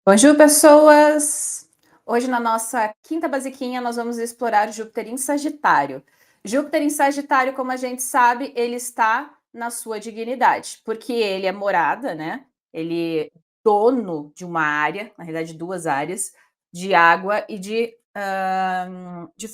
Bonjour, pessoas! Hoje, na nossa quinta basiquinha, nós vamos explorar Júpiter em Sagitário. Júpiter em Sagitário, como a gente sabe, ele está na sua dignidade, porque ele é morada, né? Ele é dono de uma área, na realidade, duas áreas, de água e de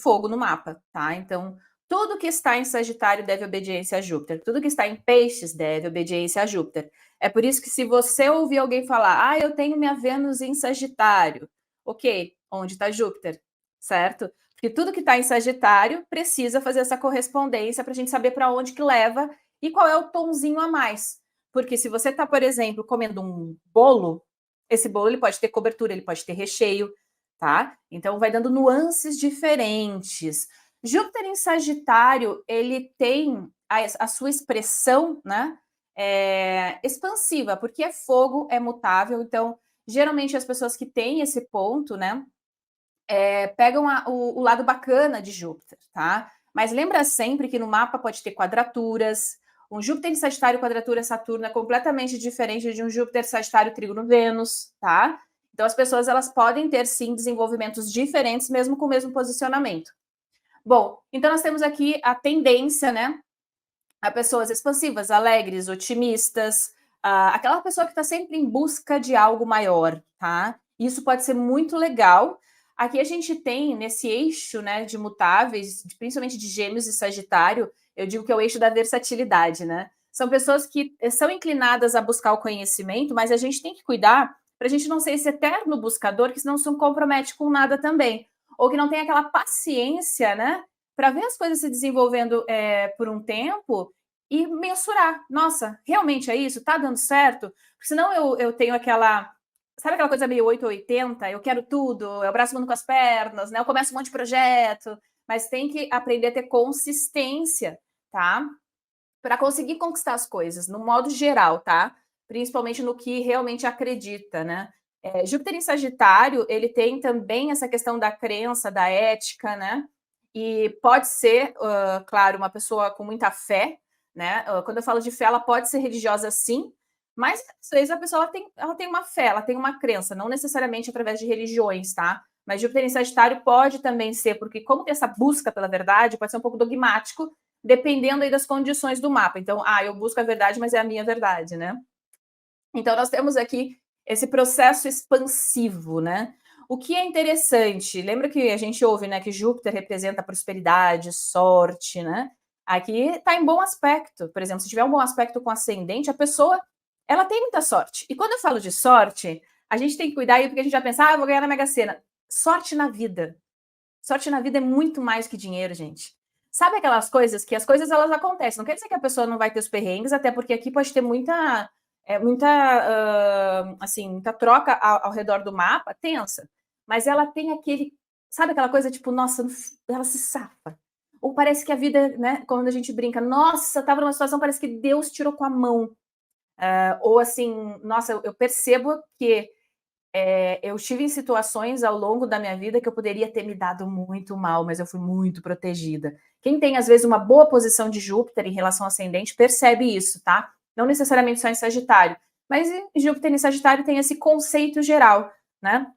fogo no mapa, tá? Então, tudo que está em Sagitário deve obediência a Júpiter, tudo que está em Peixes deve obediência a Júpiter. É por isso que se você ouvir alguém falar, eu tenho minha Vênus em Sagitário, ok, onde está Júpiter, certo? Porque tudo que está em Sagitário precisa fazer essa correspondência para a gente saber para onde que leva e qual é o tomzinho a mais. Porque se você está, por exemplo, comendo um bolo, esse bolo ele pode ter cobertura, ele pode ter recheio, tá? Então vai dando nuances diferentes. Júpiter em Sagitário, ele tem a sua expressão, né? Expansiva, porque é fogo, é mutável, então geralmente as pessoas que têm esse ponto, né, pegam o lado bacana de Júpiter, tá? Mas lembra sempre que no mapa pode ter quadraturas. Um Júpiter em Sagitário quadratura Saturno é completamente diferente de um Júpiter Sagitário trígono Vênus, tá? Então as pessoas elas podem ter sim desenvolvimentos diferentes mesmo com o mesmo posicionamento. Bom, então nós temos aqui a tendência, né, a pessoas expansivas, alegres, otimistas, aquela pessoa que está sempre em busca de algo maior, tá? Isso pode ser muito legal. Aqui a gente tem nesse eixo, né, de mutáveis, principalmente de Gêmeos e Sagitário, eu digo que é o eixo da versatilidade, né? São pessoas que são inclinadas a buscar o conhecimento, mas a gente tem que cuidar para a gente não ser esse eterno buscador que senão se compromete com nada também, ou que não tem aquela paciência, né, para ver as coisas se desenvolvendo por um tempo e mensurar. Nossa, realmente é isso? Tá dando certo? Porque senão eu tenho aquela. Sabe aquela coisa meio 8 ou 80? Eu quero tudo, eu abraço o mundo com as pernas, né? Eu começo um monte de projeto, mas tem que aprender a ter consistência, tá? Para conseguir conquistar as coisas, no modo geral, tá? Principalmente no que realmente acredita, né? Júpiter em Sagitário, ele tem também essa questão da crença, da ética, né? E pode ser, claro, uma pessoa com muita fé, né? Quando eu falo de fé, ela pode ser religiosa sim, mas às vezes a pessoa ela tem uma fé, ela tem uma crença, não necessariamente através de religiões, tá? Mas Júpiter em Sagitário pode também ser, porque como tem essa busca pela verdade, pode ser um pouco dogmático, dependendo aí das condições do mapa. Então, eu busco a verdade, mas é a minha verdade, né? Então, nós temos aqui esse processo expansivo, né? O que é interessante, lembra que a gente ouve, né, que Júpiter representa prosperidade, sorte, né? Aqui está em bom aspecto. Por exemplo, se tiver um bom aspecto com ascendente, a pessoa, ela tem muita sorte. E quando eu falo de sorte, a gente tem que cuidar aí, porque a gente já pensa, eu vou ganhar na Mega Sena. Sorte na vida. Sorte na vida é muito mais que dinheiro, gente. Sabe aquelas coisas que as coisas elas acontecem? Não quer dizer que a pessoa não vai ter os perrengues, até porque aqui pode ter assim, muita troca ao redor do mapa, tensa. Mas ela tem aquele, sabe aquela coisa tipo, nossa, ela se safa. Ou parece que a vida, né, quando a gente brinca, nossa, tava numa situação, parece que Deus tirou com a mão. Ou assim, nossa, eu percebo que eu estive em situações ao longo da minha vida que eu poderia ter me dado muito mal, mas eu fui muito protegida. Quem tem, às vezes, uma boa posição de Júpiter em relação ao ascendente percebe isso, tá? Não necessariamente só em Sagitário, mas em Júpiter em Sagitário tem esse conceito geral, né?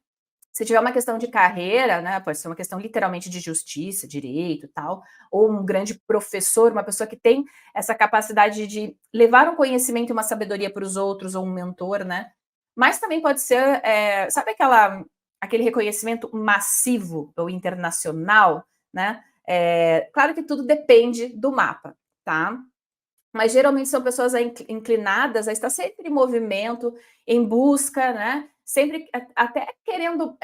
Se tiver uma questão de carreira, né, pode ser uma questão literalmente de justiça, direito, tal, ou um grande professor, uma pessoa que tem essa capacidade de levar um conhecimento e uma sabedoria para os outros, ou um mentor, né? Mas também pode ser, sabe aquele reconhecimento massivo ou internacional, né? Claro que tudo depende do mapa, tá? Mas geralmente são pessoas inclinadas a estar sempre em movimento, em busca, né? Sempre até querendo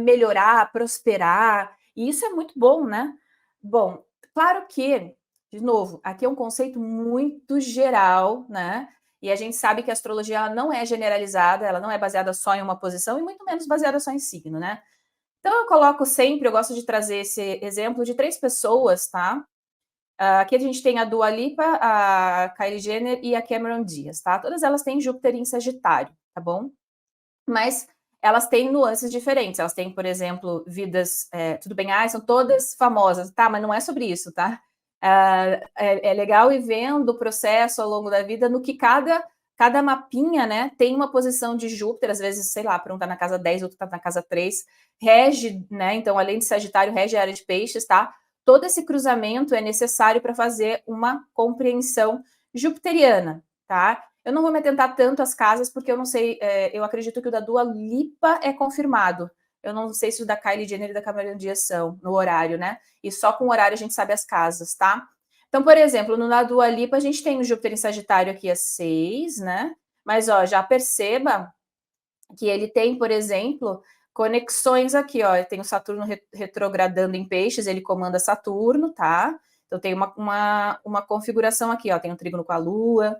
melhorar, prosperar, e isso é muito bom, né? Bom, claro que, de novo, aqui é um conceito muito geral, né? E a gente sabe que a astrologia ela não é generalizada, ela não é baseada só em uma posição e muito menos baseada só em signo, né? Então eu coloco sempre, eu gosto de trazer esse exemplo de 3 pessoas, tá? Aqui a gente tem a Dua Lipa, a Kylie Jenner e a Cameron Diaz, tá? Todas elas têm Júpiter em Sagitário, tá bom? Mas elas têm nuances diferentes. Elas têm, por exemplo, vidas. Tudo bem, são todas famosas, tá? Mas não é sobre isso, tá? É legal ir vendo o processo ao longo da vida no que cada Cada mapinha, né, tem uma posição de Júpiter, às vezes, sei lá, para um tá na casa 10, outro tá na casa 3, rege, né, então além de Sagitário, rege a área de Peixes, tá? Todo esse cruzamento é necessário para fazer uma compreensão jupiteriana, tá? Eu não vou me atentar tanto às casas, porque eu não sei, eu acredito que o da Dua Lipa é confirmado. Eu não sei se o da Kylie Jenner e da Cameron Diaz são, no horário, né? E só com o horário a gente sabe as casas, tá? Então, por exemplo, no da Dua Lipa, a gente tem o Júpiter em Sagitário aqui a 6, né? Mas, ó, já perceba que ele tem, por exemplo, conexões aqui, ó. Tem o Saturno retrogradando em Peixes, ele comanda Saturno, tá? Então tem uma configuração aqui, ó. Tem um trígono com a Lua.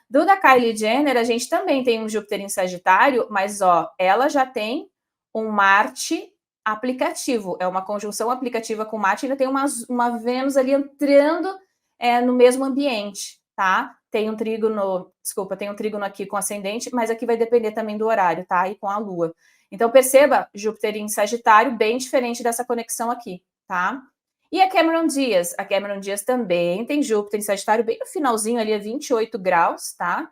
Do da Kylie Jenner, a gente também tem um Júpiter em Sagitário, mas, ó, ela já tem um Marte aplicativo. É uma conjunção aplicativa com Marte, ainda tem uma Vênus ali entrando no mesmo ambiente, tá? Tem um trígono, desculpa, tem um trígono aqui com ascendente, mas aqui vai depender também do horário, tá? E com a Lua. Então, perceba, Júpiter em Sagitário, bem diferente dessa conexão aqui, tá? E a Cameron Diaz? A Cameron Diaz também tem Júpiter em Sagitário, bem no finalzinho ali, a 28 graus, tá?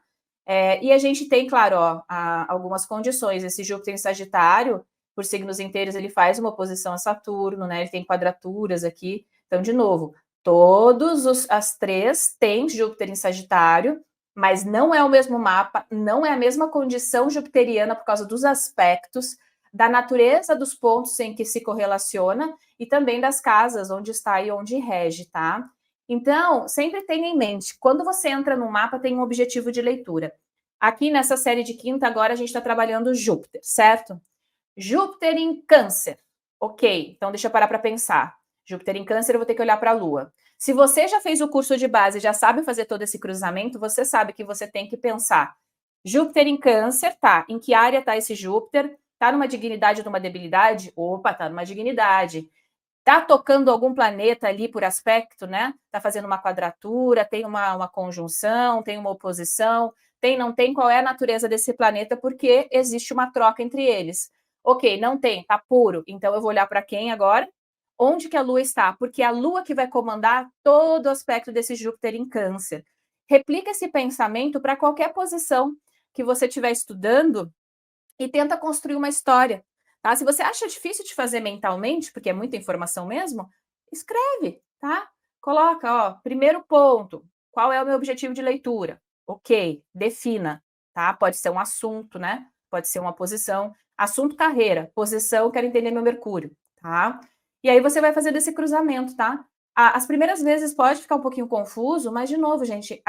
E a gente tem, claro, ó, algumas condições. Esse Júpiter em Sagitário, por signos inteiros, ele faz uma oposição a Saturno, né? Ele tem quadraturas aqui. Então, de novo, as três têm Júpiter em Sagitário, mas não é o mesmo mapa, não é a mesma condição jupiteriana por causa dos aspectos, da natureza dos pontos em que se correlaciona e também das casas onde está e onde rege, tá? Então, sempre tenha em mente, quando você entra no mapa, tem um objetivo de leitura. Aqui nessa série de quinta, agora a gente está trabalhando Júpiter, certo? Júpiter em Câncer. Ok, então deixa eu parar para pensar. Júpiter em Câncer, eu vou ter que olhar para a Lua. Se você já fez o curso de base, já sabe fazer todo esse cruzamento, você sabe que você tem que pensar. Júpiter em Câncer, tá? Em que área tá esse Júpiter? Tá numa dignidade ou numa debilidade? Opa, tá numa dignidade. Tá tocando algum planeta ali por aspecto, né? Tá fazendo uma quadratura, tem uma conjunção, tem uma oposição, tem, não tem, qual é a natureza desse planeta, porque existe uma troca entre eles. Ok, não tem, tá puro. Então eu vou olhar para quem agora? Onde que a Lua está? Porque é a Lua que vai comandar todo o aspecto desse Júpiter em Câncer. Replica esse pensamento para qualquer posição que você estiver estudando e tenta construir uma história. Tá? Se você acha difícil de fazer mentalmente, porque é muita informação mesmo, escreve, tá? Coloca, ó, primeiro ponto, qual é o meu objetivo de leitura? Ok, defina, tá? Pode ser um assunto, né? Pode ser uma posição. Assunto, carreira. Posição, quero entender meu Mercúrio, tá? E aí você vai fazer desse cruzamento, tá? As primeiras vezes pode ficar um pouquinho confuso, mas, de novo, gente,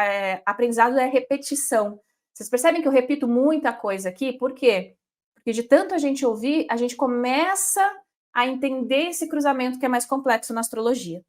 aprendizado é repetição. Vocês percebem que eu repito muita coisa aqui? Por quê? Porque de tanto a gente ouvir, a gente começa a entender esse cruzamento que é mais complexo na astrologia.